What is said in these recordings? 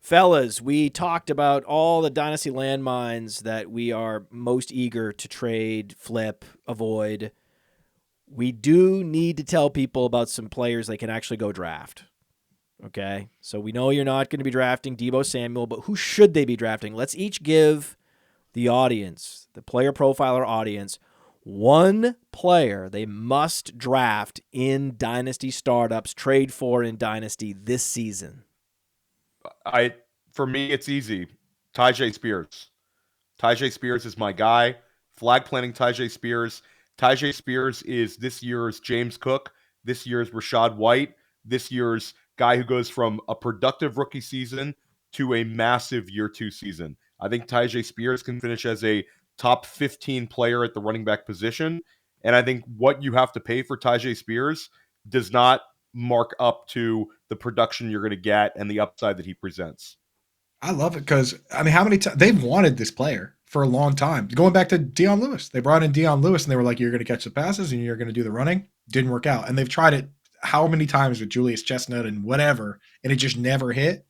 Fellas, we talked about all the Dynasty landmines that we are most eager to trade, flip, avoid. We do need to tell people about some players they can actually go draft. Okay? So we know you're not going to be drafting Deebo Samuel, but who should they be drafting? Let's each give the audience, the player profiler audience, one player they must draft in Dynasty startups, trade for in Dynasty this season. For me, it's easy. Tyjae Spears. Tyjae Spears is my guy. Flag planting Tyjae Spears. Tyjae Spears is this year's James Cook, this year's Rashad White, this year's guy who goes from a productive rookie season to a massive year two season. I think Tyjae Spears can finish as a top 15 player at the running back position. And I think what you have to pay for Tyjae Spears does not mark up to the production you're going to get and the upside that he presents. I love it because, I mean, how many times they've wanted this player for a long time. Going back to Deion Lewis, they brought in Deion Lewis and they were like, you're going to catch the passes and you're going to do the running. Didn't work out. And they've tried it how many times with Julius Chestnut and whatever, and it just never hit.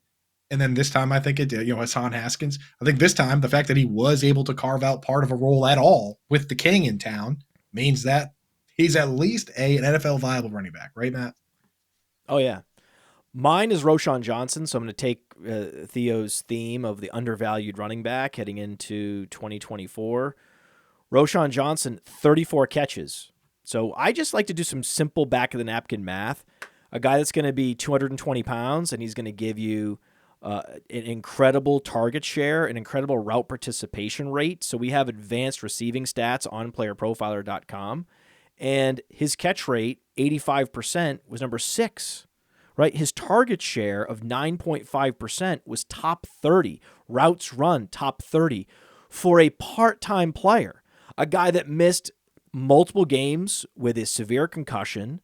And then this time, I think it did. Hassan Haskins. I think this time, the fact that he was able to carve out part of a role at all with the king in town means that he's at least an NFL viable running back, right, Matt? Oh, yeah. Mine is Roshan Johnson, so I'm going to take Theo's theme of the undervalued running back heading into 2024. Roshan Johnson, 34 catches. So I just like to do some simple back-of-the-napkin math. A guy that's going to be 220 pounds, and he's going to give you an incredible target share, an incredible route participation rate. So we have advanced receiving stats on playerprofiler.com. And his catch rate, 85%, was number 6. Right, his target share of 9.5% was top 30. Routes run, top 30 for a part-time player, a guy that missed multiple games with a severe concussion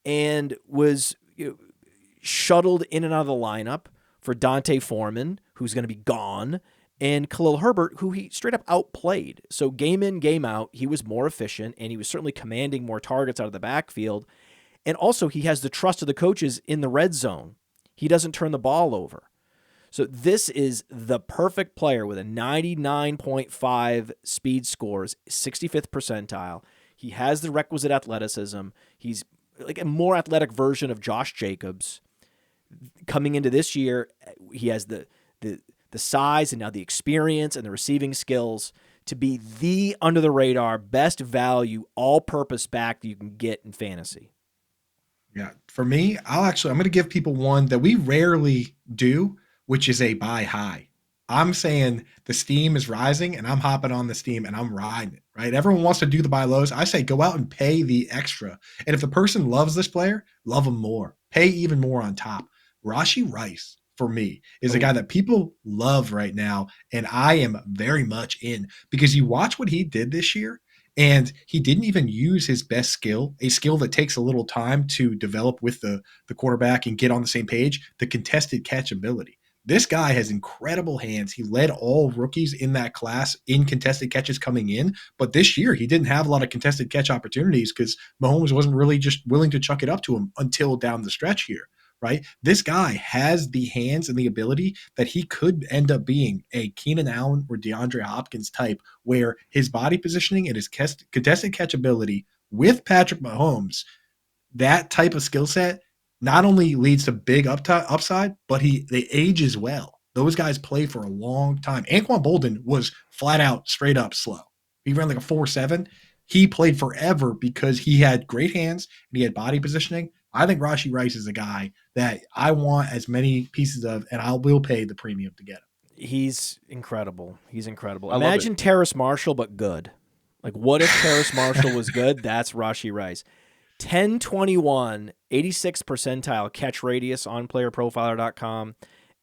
and was shuttled in and out of the lineup for Dante Foreman, who's going to be gone, and Khalil Herbert, who he straight up outplayed. So game in, game out, he was more efficient, and he was certainly commanding more targets out of the backfield. And also, he has the trust of the coaches in the red zone. He doesn't turn the ball over. So this is the perfect player with a 99.5 speed scores, 65th percentile. He has the requisite athleticism. He's like a more athletic version of Josh Jacobs. Coming into this year, he has the size and now the experience and the receiving skills to be the under-the-radar, best value, all-purpose back that you can get in fantasy. Yeah, for me, I'm going to give people one that we rarely do, which is a buy high. I'm saying the steam is rising and I'm hopping on the steam and I'm riding it, right? Everyone wants to do the buy lows. I say go out and pay the extra. And if the person loves this player, love him more. Pay even more on top. Rashee Rice, for me, is a guy that people love right now. And I am very much in because you watch what he did this year. And he didn't even use his best skill, a skill that takes a little time to develop with the quarterback and get on the same page, the contested catch ability. This guy has incredible hands. He led all rookies in that class in contested catches coming in. But this year, he didn't have a lot of contested catch opportunities because Mahomes wasn't really just willing to chuck it up to him until down the stretch here. Right? This guy has the hands and the ability that he could end up being a Keenan Allen or DeAndre Hopkins type, where his body positioning and his contested catch ability with Patrick Mahomes, that type of skill set not only leads to big upside, but they age as well. Those guys play for a long time. Anquan Boldin was flat out, straight up slow. He ran like a 4.7. He played forever because he had great hands and he had body positioning. I think Rashee Rice is a guy that I want as many pieces of, and I will pay the premium to get him. He's incredible. He's incredible. Imagine Terrace Marshall, but good. Like, what if Terrace Marshall was good? That's Rashee Rice. 10-21, 86th percentile catch radius on playerprofiler.com,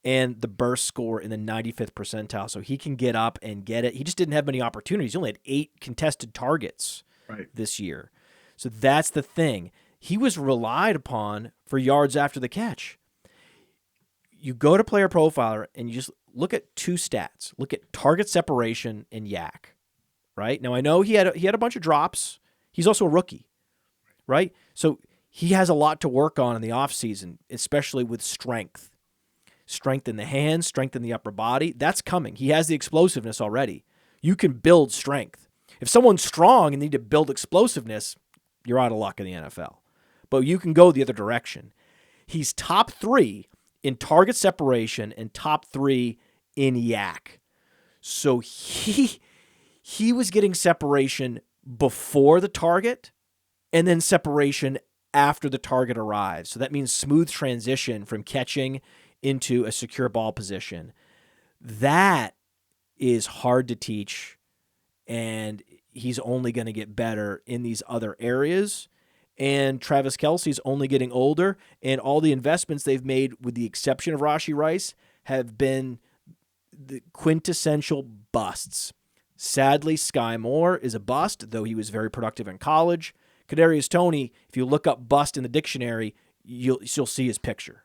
and the burst score in the 95th percentile. So he can get up and get it. He just didn't have many opportunities. He only had 8 contested targets this year. So that's the thing. He was relied upon for yards after the catch. You go to Player Profiler and you just look at 2 stats. Look at target separation and yak, right? Now, I know he had a bunch of drops. He's also a rookie, right? So he has a lot to work on in the offseason, especially with strength. strength in the hands, strength in the upper body. That's coming. He has the explosiveness already. You can build strength. If someone's strong and need to build explosiveness, you're out of luck in the NFL. But you can go the other direction. He's top 3 in target separation and top 3 in yak. So he was getting separation before the target and then separation after the target arrives. So that means smooth transition from catching into a secure ball position. That is hard to teach, and he's only going to get better in these other areas. And Travis Kelce's only getting older, and all the investments they've made, with the exception of Rashee Rice, have been the quintessential busts. Sadly, Sky Moore is a bust, though he was very productive in college. Kadarius Toney, if you look up bust in the dictionary, you'll see his picture.